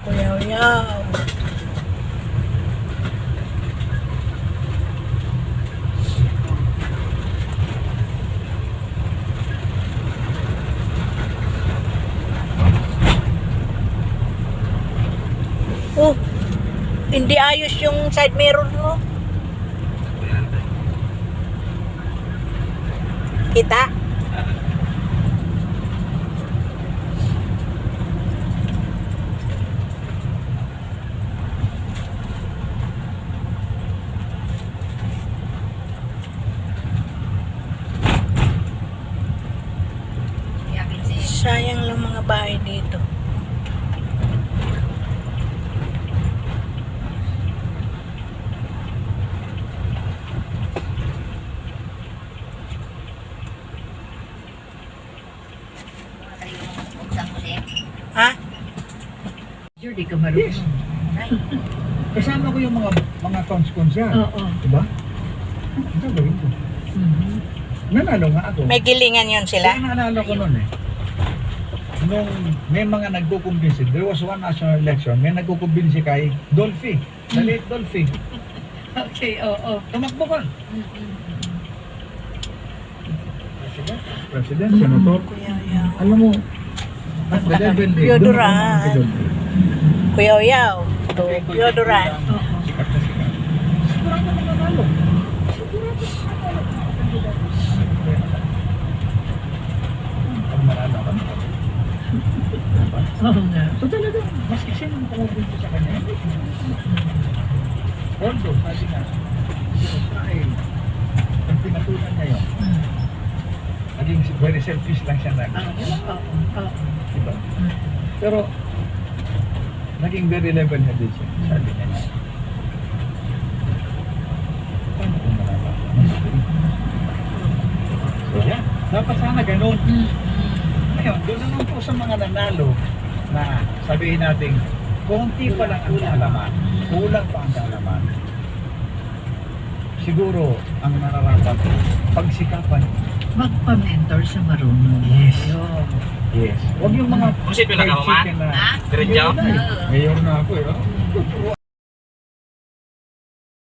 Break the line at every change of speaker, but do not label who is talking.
Kuyaw-yaw. Oh, hindi ayos yung side mirror mo. Kita? Sayang lang mga bahay dito. Ha?
Di ka marunong.
Yes. Kasama ko yung mga accounts yan.
Oo.
Diba? Ang gagawin ko. Nanalo nga ako.
May gilingan yun sila?
Kaya naalala ko nun eh. Nung may mga nagkukumbinsi, there was one national election, may nagkukumbinsi kay Dolphy. Dalit Dolphy.
Okay, oo.
Tumakbo ka. President, Senator.
Kuyaw-yaw.
Alam mo, at the level eh,
Deodorant.
kay Dolphy.
Kuyaw-yaw. Deodorant.
Sikat na sikat. Sigurado na nanalo. Sigurado na nanalo. Pag manalo ka,
Oo nga.
so talaga, mas kasi nung pumupunta sa kanya, although, sabi nga, siya ay, ang pinatunan niya yun, naging very selfish lang siya na,
Oo.
diba? Pero, naging very level-headed siya, sabi niya na, paano kung manalo? So, yan, dapat sana ganun. Ngayon, doon naman po sa mga nanalo na sabihin natin, konti pa lang ang kaalaman, kulang pa ang kaalaman. Siguro, ang nararapat, pagsikapan.
Magpa-mentor sa marunong.
Yes.
Yun.
Yes. Huwag yung mga
Kung sino na ka,
fried
Mama?
chicken na,
Diretso?
Mayor na ako eh. Oh.